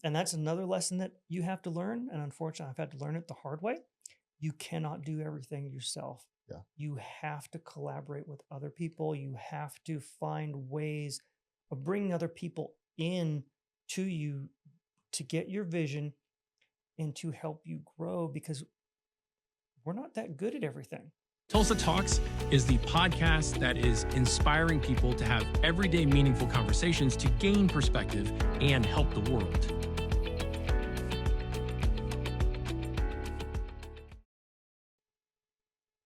And that's another lesson that you have to learn. And unfortunately, I've had to learn it the hard way. You cannot do everything yourself. Yeah. You have to collaborate with other people. You have to find ways of bringing other people in to you to get your vision and to help you grow, because we're not that good at everything. Tulsa Talks is the podcast that is inspiring people to have everyday meaningful conversations to gain perspective and help the world.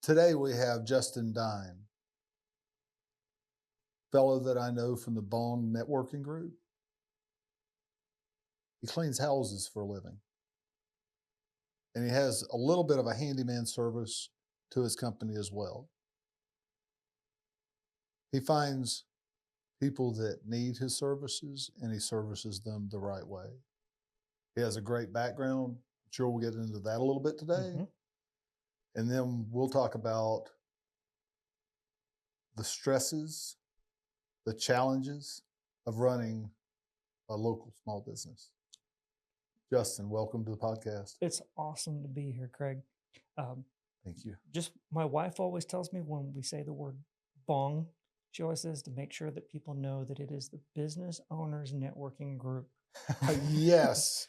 Today we have Justin Dine, fellow that I know from the Bong networking group. He cleans houses for a living. And he has a little bit of a handyman service to his company as well. He finds people that need his services and he services them the right way. He has a great background. I'm sure we'll get into that a little bit today. Mm-hmm. And then we'll talk about the stresses, the challenges of running a local small business. Justin, welcome to the podcast. It's awesome to be here, Craig. Thank you. Just my wife always tells me when we say the word bong, she always says to make sure that people know that it is the Business Owners Networking Group. Yes.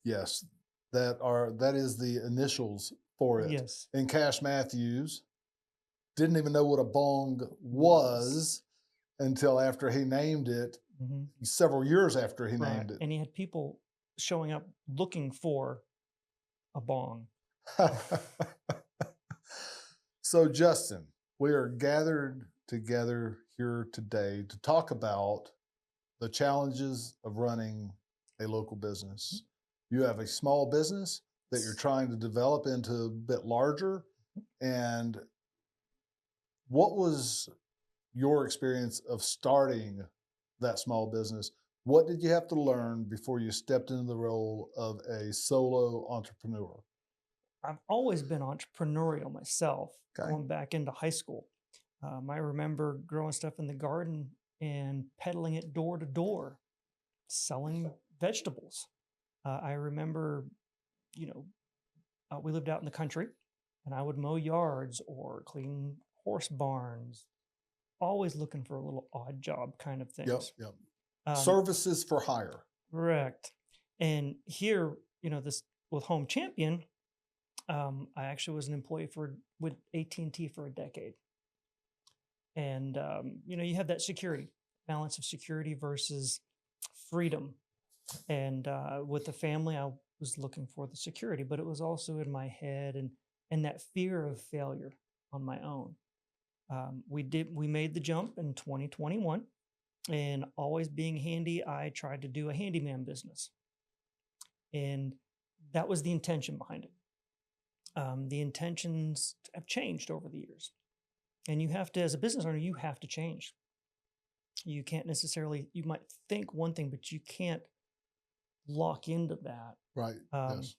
Yes. That is the initials for it. Yes. And Cash Matthews didn't even know what a bong was until after he named it, several years after he named it. And he had people showing up looking for a bong. So, Justin, we are gathered together here today to talk about the challenges of running a local business. You have a small business that you're trying to develop into a bit larger. And what was your experience of starting that small business? What did you have to learn before you stepped into the role of a solo entrepreneur? I've always been entrepreneurial myself, Okay. going back into high school. I remember growing stuff in the garden and peddling it door to door, selling vegetables. I remember, we lived out in the country, and I would mow yards or clean horse barns, always looking for a little odd job kind of things. Yep. Services for hire. Correct. And here, this with Home Champion, I actually was an employee with AT&T for a decade. And, you have that balance of security versus freedom. And with the family, I was looking for the security, but it was also in my head and that fear of failure on my own. We made the jump in 2021, and always being handy, I tried to do a handyman business. And that was the intention behind it. The intentions have changed over the years. And you have to, as a business owner, you have to change. You can't necessarily, you might think one thing, but you can't lock into that. Right. Yes.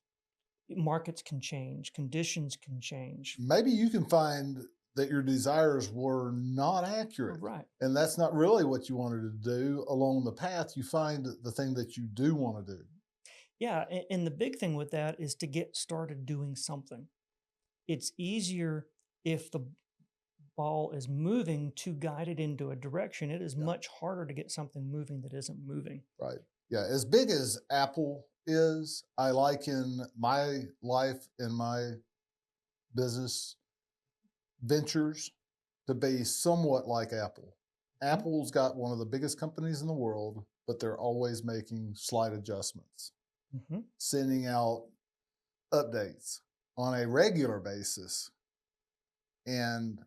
Markets can change, conditions can change. Maybe you can find that your desires were not accurate. Right. And that's not really what you wanted to do. Along the path, you find the thing that you do want to do. Yeah. And the big thing with that is to get started doing something. It's easier if the ball is moving to guide it into a direction. It is much harder to get something moving that isn't moving. Right. Yeah. As big as Apple is, I liken my life and my business ventures to be somewhat like Apple. Apple's got one of the biggest companies in the world, but they're always making slight adjustments, sending out updates on a regular basis. And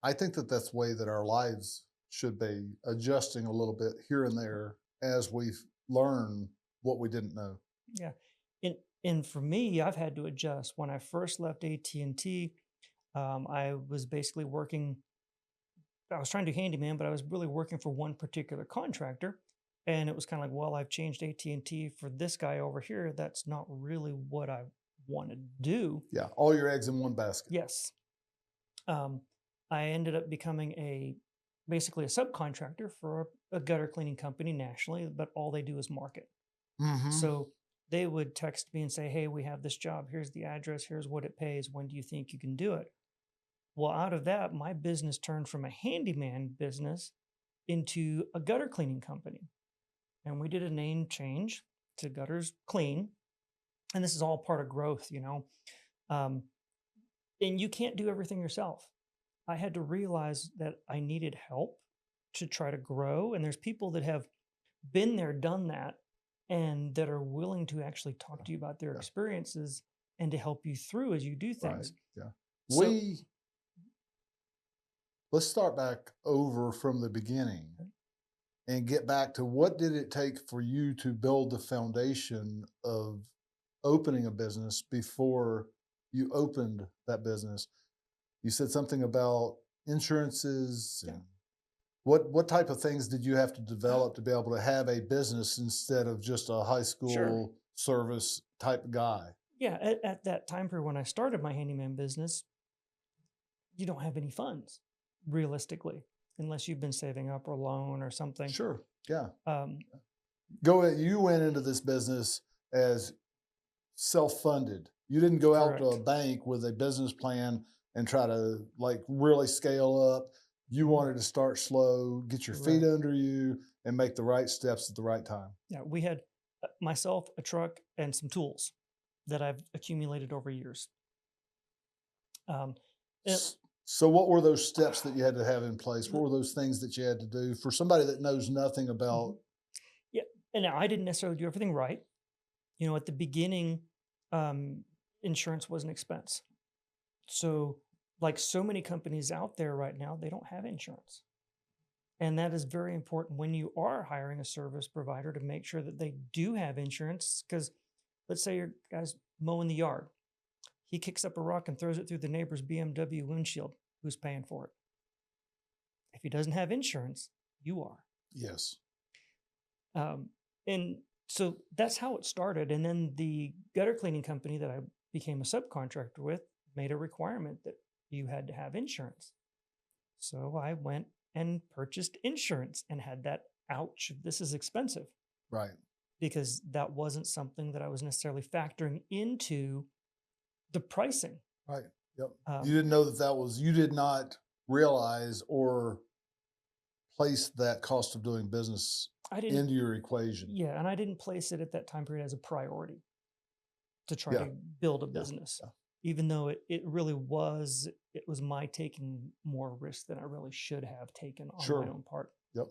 I think that that's the way that our lives should be, adjusting a little bit here and there as we learn what we didn't know. Yeah. And for me, I've had to adjust. When I first left AT&T, I was basically working, I was trying to do handyman, but I was really working for one particular contractor. And it was kind of like, well, I've changed AT&T for this guy over here. That's not really what I want to do. Yeah. All your eggs in one basket. Yes. I ended up becoming basically a subcontractor for a gutter cleaning company nationally, but all they do is market. Mm-hmm. So they would text me and say, hey, we have this job. Here's the address. Here's what it pays. When do you think you can do it? Well, out of that, my business turned from a handyman business into a gutter cleaning company. And we did a name change to Gutters Clean. And this is all part of growth, you know. And you can't do everything yourself. I had to realize that I needed help to try to grow. And there's people that have been there, done that, and that are willing to actually talk to you about their experiences and to help you through as you do things. Right. Yeah. So, Let's start back over from the beginning and get back to what did it take for you to build the foundation of opening a business before you opened that business? You said something about insurances. Yeah. And what type of things did you have to develop to be able to have a business instead of just a high school service type guy? Yeah, at that time period when I started my handyman business, you don't have any funds, realistically, unless you've been saving up or loan or something. Sure. Yeah. You went into this business as self-funded. You didn't go out to a Correct. bank with a business plan and try to like really scale up. You wanted to start slow, get your feet Right. under you, and make the right steps at the right time. Yeah, we had myself, a truck, and some tools that I've accumulated over years. And So what were those steps that you had to have in place? What were those things that you had to do for somebody that knows nothing about? yeah, and now I didn't necessarily do everything right. You know, at the beginning, insurance was an expense. So, like so many companies out there right now, they don't have insurance. And that is very important when you are hiring a service provider to make sure that they do have insurance. Because let's say your guy's mowing the yard. He kicks up a rock and throws it through the neighbor's BMW windshield. Who's paying for it? If he doesn't have insurance, you are. Yes. And so that's how it started. And then the gutter cleaning company that I became a subcontractor with made a requirement that you had to have insurance. So I went and purchased insurance and had that, ouch, this is expensive. Right. Because that wasn't something that I was necessarily factoring into the pricing. Right. Yep. You didn't know you did not realize or place that cost of doing business into your equation. Yeah. And I didn't place it at that time period as a priority to try to build a business, even though it really was, it was my taking more risk than I really should have taken on my own part. Yep.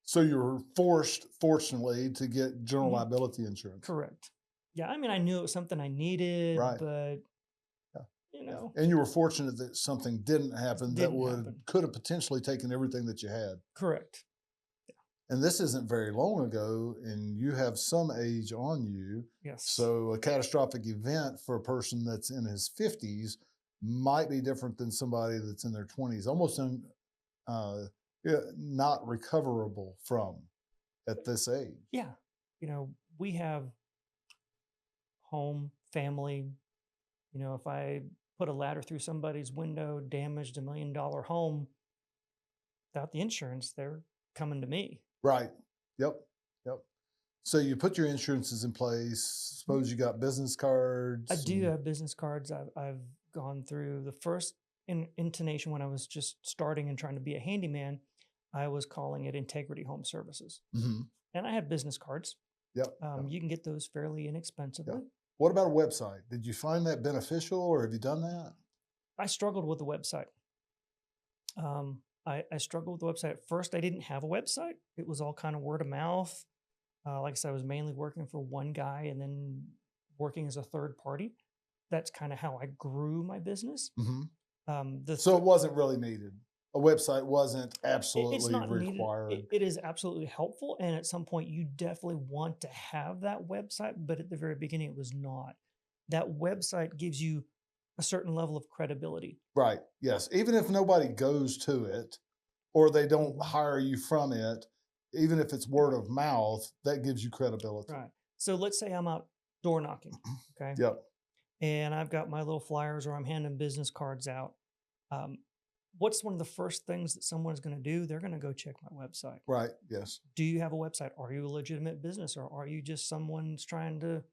So you were fortunately, to get general liability insurance. Correct. Yeah. I mean, I knew it was something I needed, but you know. And you were fortunate that something didn't happen could have potentially taken everything that you had. Correct. Yeah. And this isn't very long ago, and you have some age on you. Yes. So a catastrophic event for a person that's in his 50s might be different than somebody that's in their 20s, almost not recoverable from at this age. Yeah. You know, we have home, family. You know, if I put a ladder through somebody's window, damaged $1 million home, without the insurance, they're coming to me. Right. Yep. Yep. So you put your insurances in place. Suppose you got business cards. I do have business cards. I've gone through the first intonation when I was just starting and trying to be a handyman. I was calling it Integrity Home Services. Mm-hmm. And I had business cards. Yep. You can get those fairly inexpensively. Yep. What about a website? Did you find that beneficial, or have you done that? I struggled with the website. I struggled with the website. At first, I didn't have a website. It was all kind of word of mouth. Like I said, I was mainly working for one guy and then working as a third party. That's kind of how I grew my business. Mm-hmm. So it wasn't really needed. A website wasn't absolutely required. It is absolutely helpful. And at some point, you definitely want to have that website. But at the very beginning, it was not. That website gives you a certain level of credibility. Right. Yes. Even if nobody goes to it or they don't hire you from it, even if it's word of mouth, that gives you credibility. Right. So let's say I'm out door knocking. Okay. Yep. And I've got my little flyers or I'm handing business cards out. what's one of the first things that someone's going to do? They're going to go check my website. Right. Yes. Do you have a website? Are you a legitimate business, or are you just someone's trying to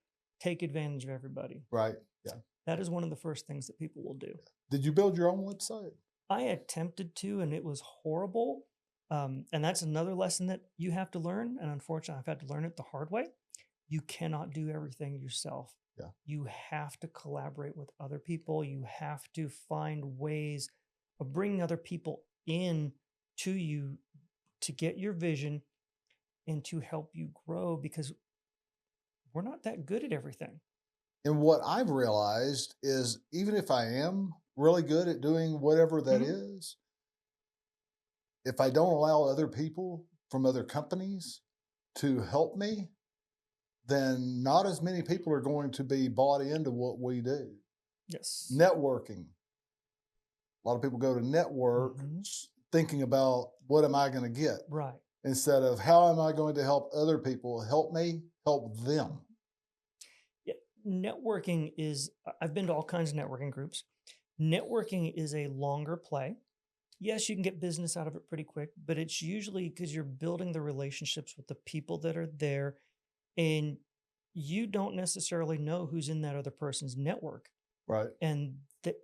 take advantage of everybody? Right. Yeah. That is one of the first things that people will do. Did you build your own website? I attempted to, and it was horrible. And that's another lesson that you have to learn. And unfortunately, I've had to learn it the hard way. You cannot do everything yourself. Yeah. You have to collaborate with other people. You have to find ways of bringing other people in to you to get your vision and to help you grow, because we're not that good at everything. And what I've realized is, even if I am really good at doing whatever that is, if I don't allow other people from other companies to help me, then not as many people are going to be bought into what we do. Yes. Networking. A lot of people go to network thinking about, what am I going to get? Right. Instead of, how am I going to help other people help me help them? Yeah. Networking is, I've been to all kinds of networking groups. Networking is a longer play. Yes, you can get business out of it pretty quick, but it's usually because you're building the relationships with the people that are there, and you don't necessarily know who's in that other person's network. Right. And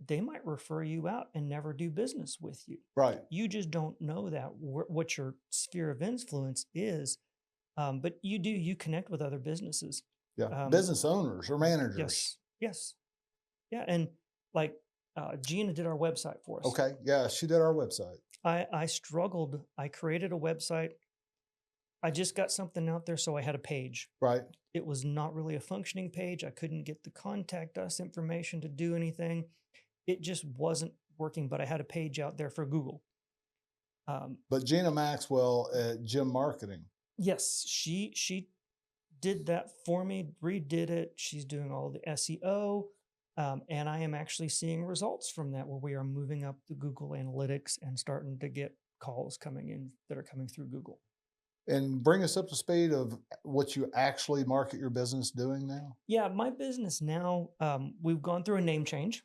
they might refer you out and never do business with you. Right. You just don't know that, what your sphere of influence is. But you connect with other businesses. Yeah. Business owners or managers. Yes. Yes. Yeah. And like Gina did our website for us. Okay. Yeah. She did our website. I struggled. I created a website. I just got something out there, so I had a page. Right. It was not really a functioning page. I couldn't get the contact us information to do anything. It just wasn't working, but I had a page out there for Google. But Gina Maxwell at Gym Marketing. Yes, she did that for me, redid it. She's doing all the SEO. And I am actually seeing results from that, where we are moving up the Google Analytics and starting to get calls coming in that are coming through Google. And bring us up to speed of what you actually market your business doing now. Yeah, my business now, we've gone through a name change.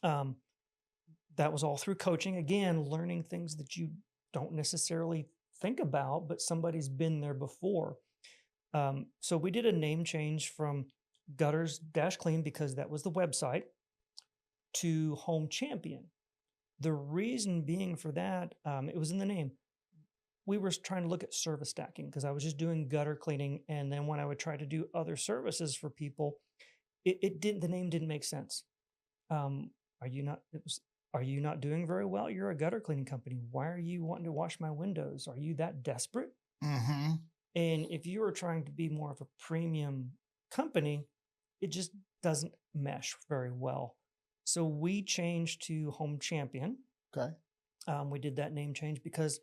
That was all through coaching. Again, learning things that you don't necessarily think about, but somebody's been there before. So we did a name change from Gutters Dash Clean, because that was the website, to Home Champion. The reason being for that, it was in the name. We were trying to look at service stacking, because I was just doing gutter cleaning. And then when I would try to do other services for people, the name didn't make sense. Are you not doing very well? You're a gutter cleaning company. Why are you wanting to wash my windows? Are you that desperate? Mm-hmm. And if you were trying to be more of a premium company, it just doesn't mesh very well. So we changed to Home Champion. Okay. We did that name change because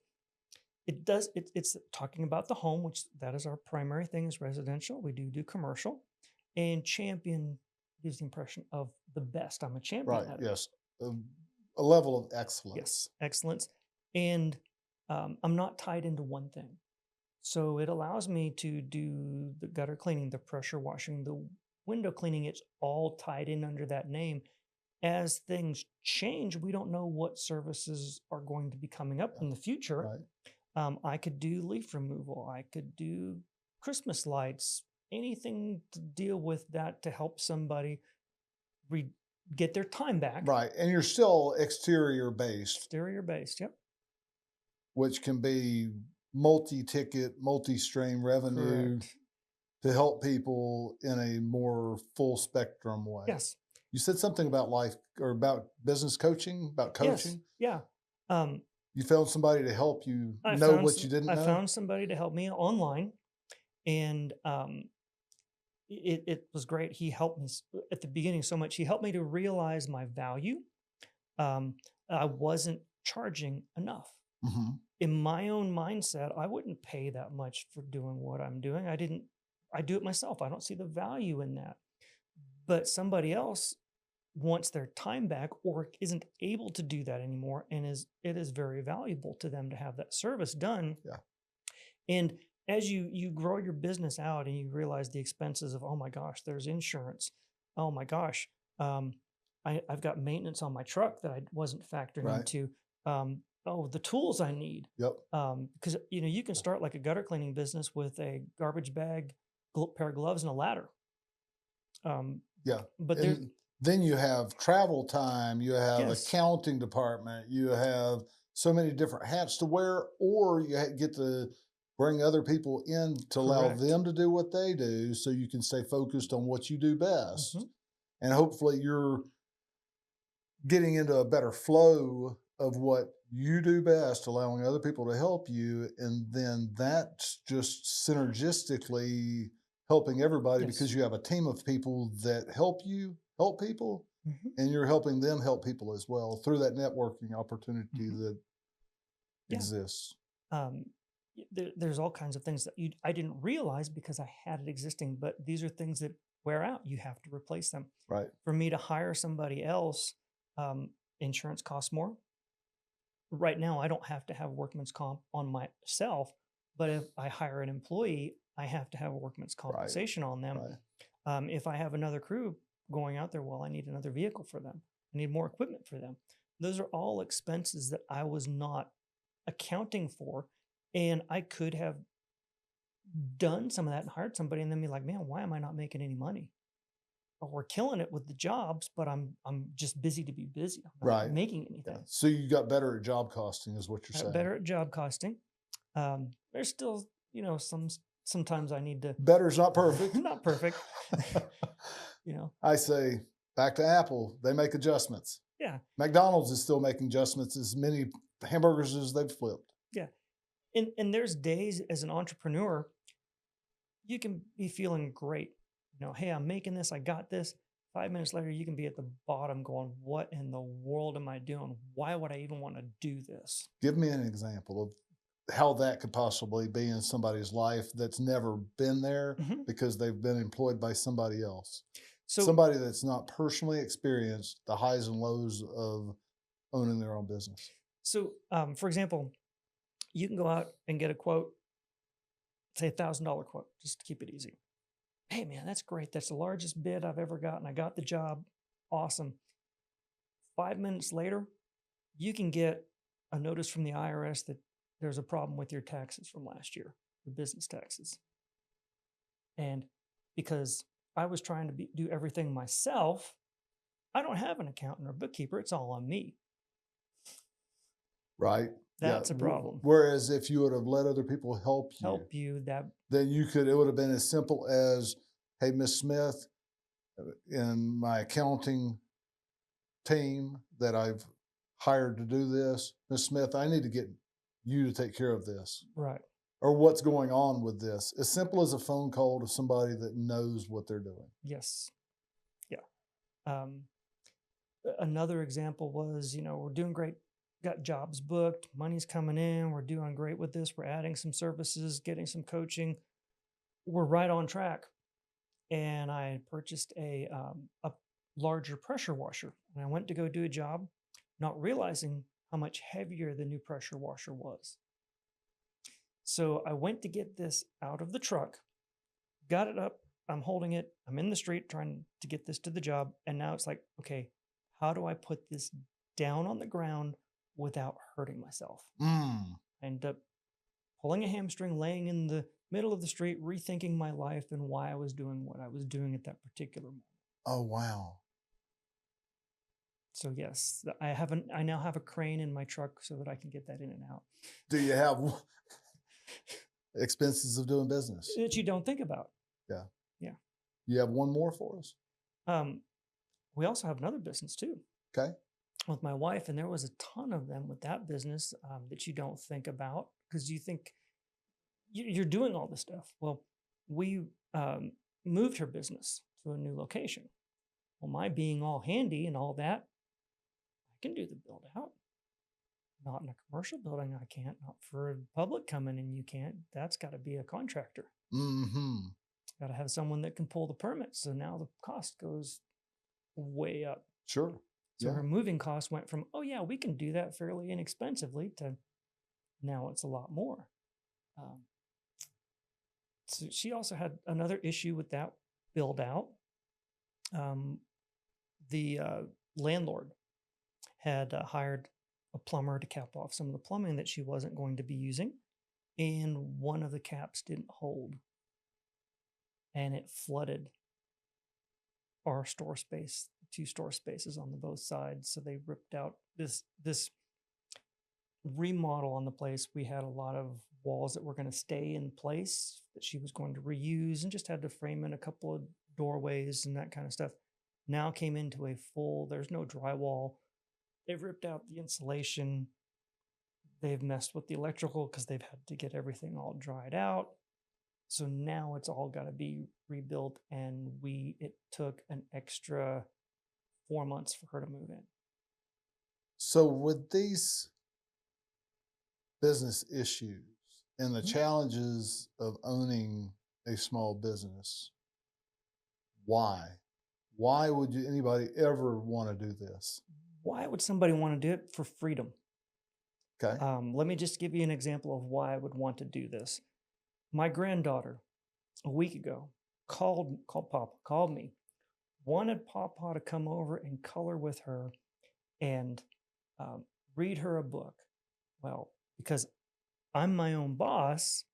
it's talking about the home, which that is our primary thing, is residential. We do commercial, and champion gives the impression of the best. I'm a champion. Right. At it. Yes. A level of excellence. Yes. Excellence. And I'm not tied into one thing. So it allows me to do the gutter cleaning, the pressure washing, the window cleaning. It's all tied in under that name. As things change, we don't know what services are going to be coming up in the future. Right. I could do leaf removal. I could do Christmas lights, anything to deal with that to help somebody get their time back. Right. And you're still exterior based. Exterior based, yep. Which can be multi-ticket, multi-stream revenue. Correct. To help people in a more full spectrum way. Yes. You said something about life or about business coaching, about coaching. Yes. Yeah. You found somebody to help you know what you didn't know? I found somebody to help me online, and it was great. He helped me at the beginning so much. He helped me to realize my value. I wasn't charging enough. Mm-hmm. In my own mindset, I wouldn't pay that much for doing what I'm doing. I do it myself. I don't see the value in that. But somebody else wants their time back or isn't able to do that anymore, and it is very valuable to them to have that service done. Yeah. And as you grow your business out and you realize the expenses of, oh my gosh, there's insurance. Oh my gosh, I've got maintenance on my truck that I wasn't factoring into. The tools I need. Yep. Because you can start like a gutter cleaning business with a garbage bag, pair of gloves, and a ladder. Yeah. But And then you have travel time, you have Yes. accounting department, you have so many different hats to wear, or you get to bring other people in to allow Correct. them to do what they do so you can stay focused on what you do best. Mhm. And hopefully you're getting into a better flow of what you do best, allowing other people to help you. And then that's just synergistically helping everybody Yes. because you have a team of people that help you help people, Mhm. and you're helping them help people as well through that networking opportunity Mhm. that Yeah. exists. There's all kinds of things that I didn't realize because I had it existing, but these are things that wear out. You have to replace them. Right. For me to hire somebody else, insurance costs more. Right now, I don't have to have workman's comp on myself, but if I hire an employee, I have to have a workman's compensation on them. Right. If I have another crew going out there, well, I need another vehicle for them. I need more equipment for them. Those are all expenses that I was not accounting for. And I could have done some of that and hired somebody and then be like, man, why am I not making any money? Or we're killing it with the jobs, but I'm just busy to be busy. I'm not Right. making Yeah. anything. So you got better at job costing is what you're saying. Better at job costing. There's still, sometimes I need to. Better's not perfect. Not perfect. I say back to Apple, they make adjustments. Yeah. McDonald's is still making adjustments as many hamburgers as they've flipped. Yeah. And there's days as an entrepreneur, you can be feeling great. Hey, I'm making this, I got this. 5 minutes later, you can be at the bottom going, what in the world am I doing? Why would I even want to do this? Give me an example of how that could possibly be in somebody's life that's never been there because they've been employed by somebody else. So somebody that's not personally experienced the highs and lows of owning their own business. So, for example, you can go out and get a quote, say $1,000 quote, just to keep it easy. Hey, man, that's great. That's the largest bid I've ever gotten. I got the job. Awesome. 5 minutes later, you can get a notice from the IRS that there's a problem with your taxes from last year, your business taxes. And because I was trying to do everything myself, I don't have an accountant or bookkeeper. It's all on me. Right. That's a problem. Whereas if you would have let other people help you, then it would have been as simple as, hey, Miss Smith, in my accounting team that I've hired to do this, Miss Smith, I need to get you to take care of this. Right. Or what's going on with this. As simple as a phone call to somebody that knows what they're doing. Yes. Yeah. Another example was, we're doing great. Got jobs booked, money's coming in, we're doing great with this, we're adding some services, getting some coaching, we're right on track. And I purchased a larger pressure washer, and I went to go do a job, not realizing how much heavier the new pressure washer was. So I went to get this out of the truck, got it up, I'm holding it, I'm in the street trying to get this to the job, and now it's like, okay, how do I put this down on the ground without hurting myself? I ended up pulling a hamstring, laying in the middle of the street, rethinking my life and why I was doing what I was doing at that particular moment. Oh, wow. So yes, I now have a crane in my truck so that I can get that in and out. Do you have expenses of doing business that you don't think about? Yeah. Yeah. You have one more for us? We also have another business too. Okay. With my wife, and there was a ton of them with that business that you don't think about because you think you're doing all this stuff. Well, we moved her business to a new location. Well, my being all handy and all that, I can do the build out. Not in a commercial building, I can't. Not for a public coming in, you can't. That's got to be a contractor. Got to have someone that can pull the permits. So now the cost goes way up. Sure. So her moving cost went from, oh yeah, we can do that fairly inexpensively, to now it's a lot more. So she also had another issue with that build out. The landlord had hired a plumber to cap off some of the plumbing that she wasn't going to be using, and one of the caps didn't hold, and it flooded our store space, 2 store spaces on the both sides. So they ripped out this remodel on the place. We had a lot of walls that were going to stay in place that she was going to reuse, and just had to frame in a couple of doorways and that kind of stuff. Now came into a full, there's no drywall. They've ripped out the insulation. They've messed with the electrical because they've had to get everything all dried out. So now it's all got to be rebuilt, and it took an extra 4 months for her to move in. So with these business issues and the Mhm. challenges of owning a small business, why? Why would anybody ever want to do this? Why would somebody want to do it? For freedom. Okay. Let me just give you an example of why I would want to do this. My granddaughter, a week ago, called me, wanted Papa to come over and color with her and read her a book. Well, because I'm my own boss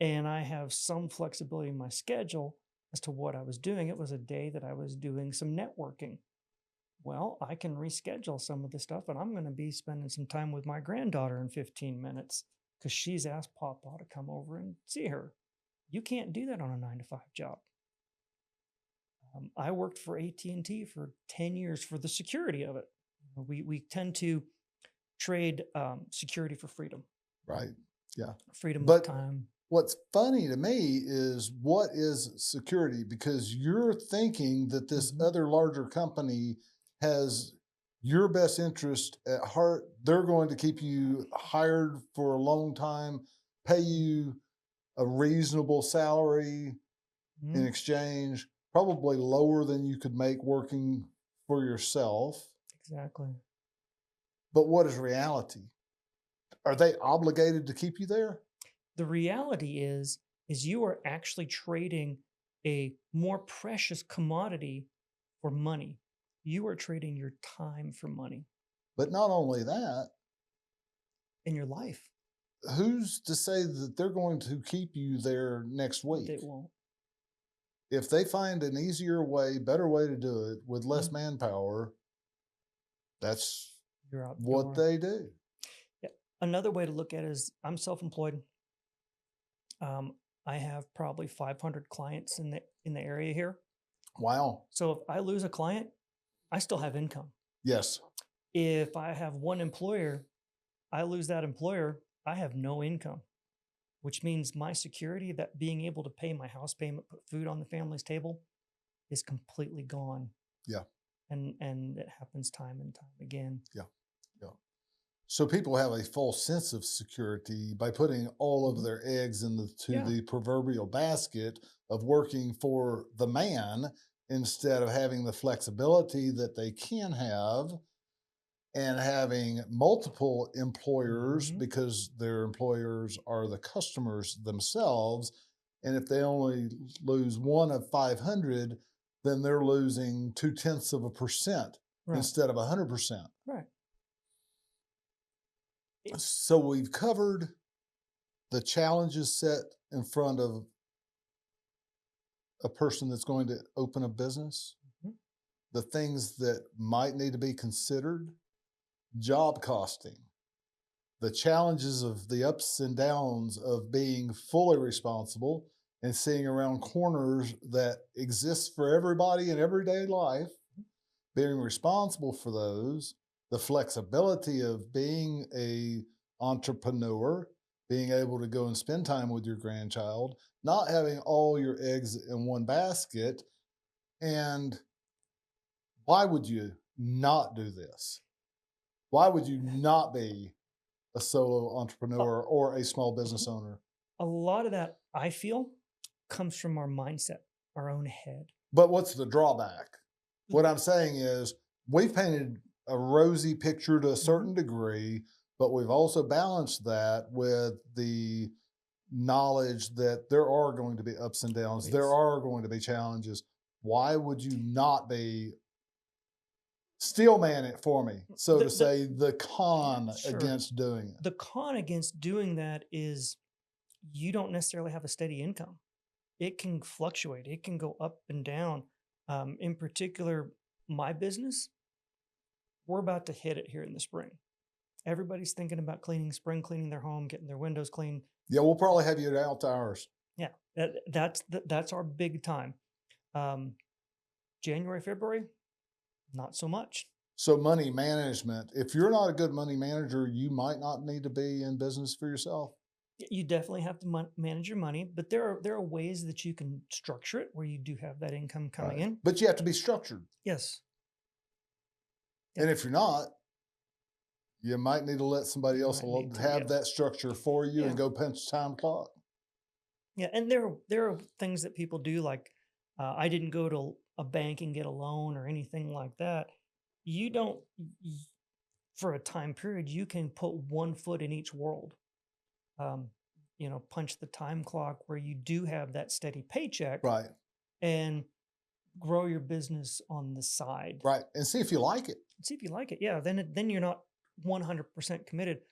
and I have some flexibility in my schedule as to what I was doing, it was a day that I was doing some networking. Well, I can reschedule some of the stuff, and I'm going to be spending some time with my granddaughter in 15 minutes because she's asked Papa to come over and see her. You can't do that on a 9-to-5 job. I worked for AT&T for 10 years for the security of it. We tend to trade security for freedom. Right. Yeah. Freedom But of time. what's funny to me is, what is security? Because you're thinking that this Mhm. other larger company has your best interest at heart. They're going to keep you hired for a long time, pay you a reasonable salary in Mhm. exchange, probably lower than you could make working for yourself. Exactly. But what is reality? Are they obligated to keep you there? The reality is you are actually trading a more precious commodity for money. You are trading your time for money But not only that, in your life. who's to say that they're going to keep you there next week? They won't. If they find an easier way, better way to do it with less manpower, that's You're out the what door. they do. Yeah. Another way to look at it is, I'm self-employed. I have probably 500 clients in the area here. Wow. So if I lose a client, I still have income. Yes. If I have one employer, I lose that employer, I have no income, which means my security, that being able to pay my house payment, put food on the family's table, is completely gone. Yeah. And it happens time and time again. Yeah. Yeah. So people have a false sense of security by putting all of their eggs into the proverbial basket of working for the man, instead of having the flexibility that they can have and having multiple employers, Mhm. because their employers are the customers themselves. And if they only lose one of 500, then they're losing 0.2% Right. instead of 100%. Right. So we've covered the challenges set in front of a person that's going to open a business, Mhm. the things that might need to be considered, job costing, the challenges of the ups and downs of being fully responsible and seeing around corners that exist for everybody in everyday life, being responsible for those, the flexibility of being a entrepreneur, being able to go and spend time with your grandchild, not having all your eggs in one basket. And why would you not do this? Why would you not be a solo entrepreneur or a small business owner? A lot of that, I feel, comes from our mindset, our own head. But what's the drawback? What I'm saying is, we've painted a rosy picture to a certain degree, but we've also balanced that with the knowledge that there are going to be ups and downs. There Yes. are going to be challenges. Why would you not be Steel man it for me, so The- to the- say, the con Sure. against doing it. The con against doing that is you don't necessarily have a steady income. It can fluctuate. It can go up and down. In particular, my business, we're about to hit it here in the spring. Everybody's thinking about spring cleaning their home, getting their windows clean. Yeah, we'll probably have you out to ours. Yeah, that's our big time. January, February, not so much. So money management, if you're not a good money manager, you might not need to be in business for yourself. You definitely have to manage your money, but there are ways that you can structure it where you do have that income coming Right. in. But you have to be structured. Yes. And if you're not, you might need to let somebody else Might need to, have yeah. that structure for you Yeah. and go punch time clock. Yeah, and there are things that people do, like I didn't go to a bank and get a loan or anything like that. You don't, for a time period, you can put one foot in each world. Punch the time clock where you do have that steady paycheck, Right. and grow your business on the side. Right. And see if you like it. See if you like it. Yeah, then you're not 100% committed.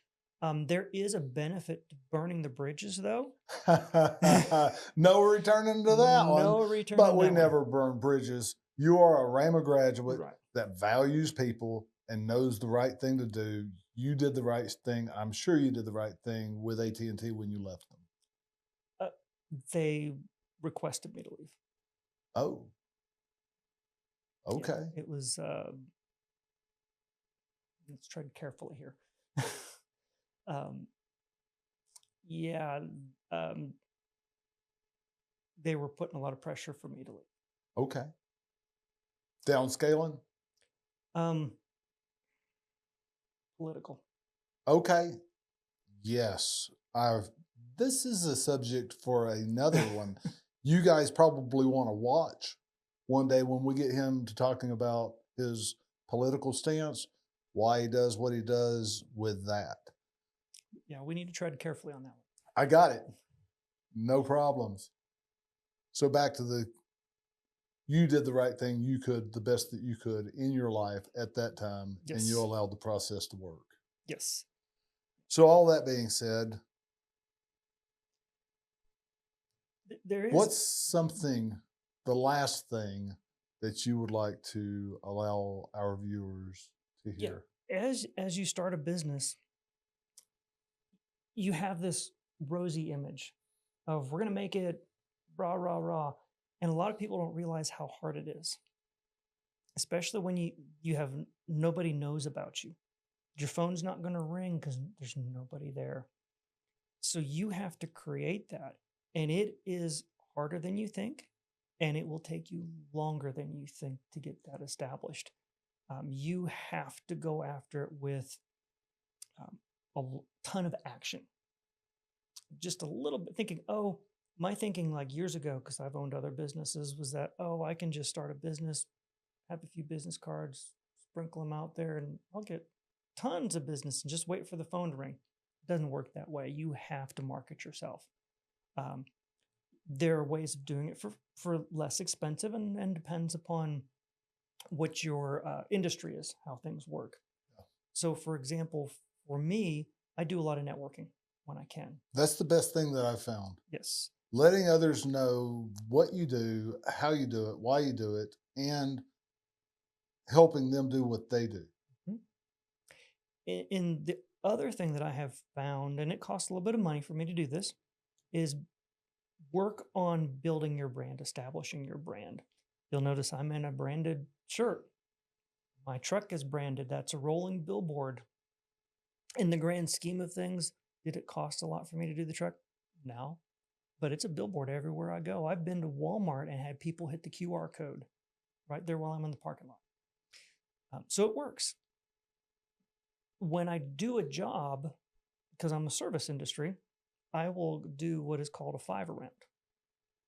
There is a benefit to burning the bridges, though. No returning to that one. No return. But we never burn bridges. You are a Rama graduate Right. that values people and knows the right thing to do. You did the right thing. I'm sure you did the right thing with AT&T when you left them. They requested me to leave. Oh. Yeah, Okay. it was. Let's tread carefully here. Yeah. They were putting a lot of pressure for me to leave. Okay. Downscaling? Political. Okay. Yes. This is a subject for another one. You guys probably want to watch one day when we get him to talking about his political stance, why he does what he does with that. Yeah, we need to tread carefully on that one. I got it. No problems. So back to you did the right thing you could, the best that you could in your life at that time, and you Yes. allowed the process to work. Yes. So all that being said, There is. what's something, the last thing that you would like to allow our viewers to Yeah. hear? As you start a business, you have this rosy image of we're going to make it rah, rah, rah. And a lot of people don't realize how hard it is, especially when you have nobody knows about you. Your phone's not going to ring because there's nobody there. So you have to create that. And it is harder than you think. And it will take you longer than you think to get that established. You have to go after it with a ton of action. Just a little bit thinking, my thinking like years ago, because I've owned other businesses, was that, I can just start a business, have a few business cards, sprinkle them out there, and I'll get tons of business and just wait for the phone to ring. It doesn't work that way. You have to market yourself. There are ways of doing it for less expensive and depends upon what your industry is, how things work. Yeah. So, for example, for me, I do a lot of networking when I can. That's the best thing that I've found. Yes. Letting others know what you do, how you do it, why you do it, and helping them do what they do. And the other thing that I have found, and it costs a little bit of money for me to do this, is work on building your brand, establishing your brand. You'll notice I'm in a branded shirt. My truck is branded. That's a rolling billboard. In the grand scheme of things, did it cost a lot for me to do the truck? No. But it's a billboard everywhere I go. I've been to Walmart and had people hit the QR code right there while I'm in the parking lot. So it works. When I do a job, because I'm a service industry, I will do what is called a 5 round.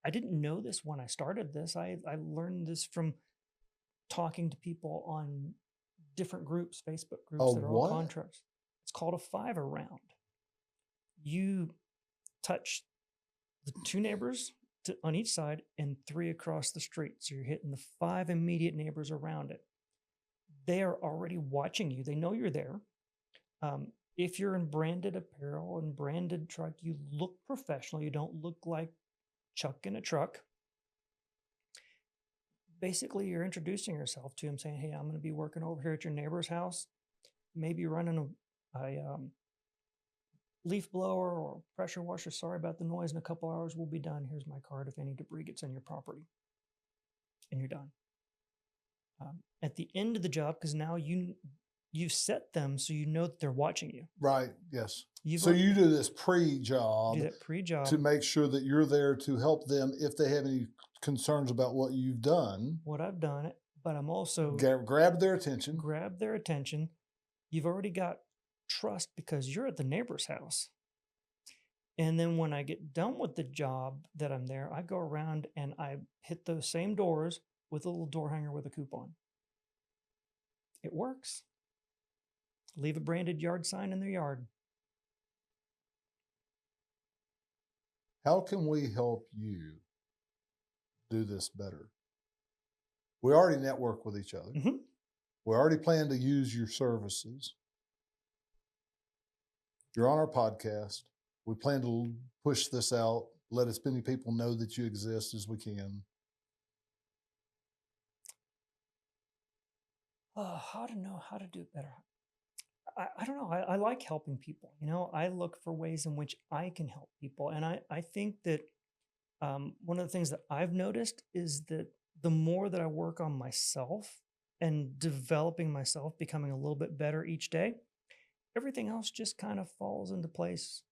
I didn't know this when I started this. I learned this from talking to people on different groups, Facebook groups that are all contractors. It's called a 5 round. You touch the 2 neighbors on each side and 3 across the street. So you're hitting the 5 immediate neighbors around it. they are already watching you. They know you're there. If you're in branded apparel and branded truck, you look professional. You don't look like Chuck in a truck. Basically, you're introducing yourself to him, saying, hey, I'm going to be working over here at your neighbor's house, maybe running a leaf blower or pressure washer. Sorry about the noise. In a couple hours, we'll be done. Here's my card if any debris gets on your property. And you're done. At the end of the job, because now you've set them so you know that they're watching you. Right. Yes. You do this pre-job. do that pre-job to make sure that you're there to help them if they have any concerns about what you've done. what I've done, but I'm also Grab their attention. grab their attention. You've already got trust because you're at the neighbor's house. And then when I get done with the job that I'm there, I go around and I hit those same doors with a little door hanger with a coupon. It works. Leave a branded yard sign in their yard. How can we help you do this better? We already network with each other. Mhm. We already plan to use your services. You're on our podcast. We plan to push this out, let as many people know that you exist as we can. How to know how to do it better? I don't know. I like helping people. I look for ways in which I can help people. And I think that one of the things that I've noticed is that the more that I work on myself and developing myself, becoming a little bit better each day, everything else just kind of falls into place.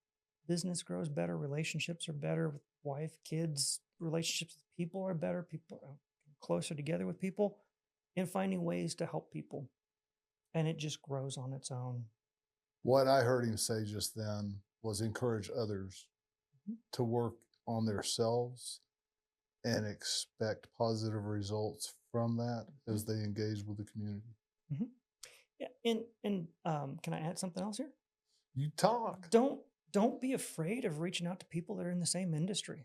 Business grows better. Relationships are better with wife, kids. Relationships with people are better. People are closer together with people and finding ways to help people. And it just grows on its own. What I heard him say just then was encourage others to work on themselves and expect positive results from that as they engage with the community. Mm-hmm. Yeah, and can I add something else here? You talk. Don't be afraid of reaching out to people that are in the same industry.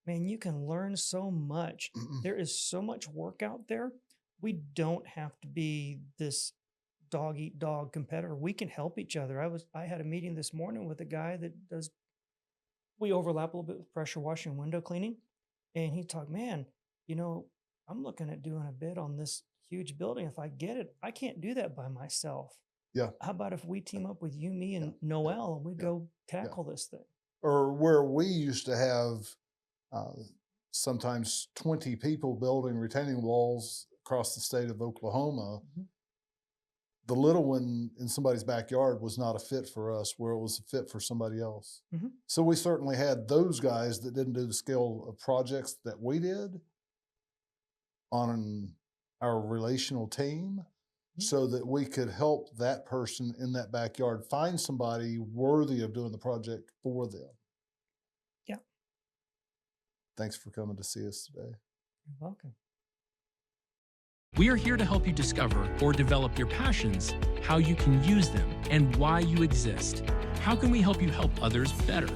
Man, you can learn so much. There is so much work out there. We don't have to be this dog eat dog competitor. We can help each other. I had a meeting this morning with a guy that we overlap a little bit with pressure washing and window cleaning. And he talked, man, I'm looking at doing a bid on this huge building. If I get it, I can't do that by myself. Yeah. How about if we team up with you, me, and Noel, and we go tackle this thing? Or where we used to have sometimes 20 people building retaining walls across the state of Oklahoma. Mm-hmm. The little one in somebody's backyard was not a fit for us, where it was a fit for somebody else. Mm-hmm. So we certainly had those guys that didn't do the scale of projects that we did on our relational team, so that we could help that person in that backyard find somebody worthy of doing the project for them. Yeah. Thanks for coming to see us today. You're welcome. We are here to help you discover or develop your passions, how you can use them, and why you exist. How can we help you help others better?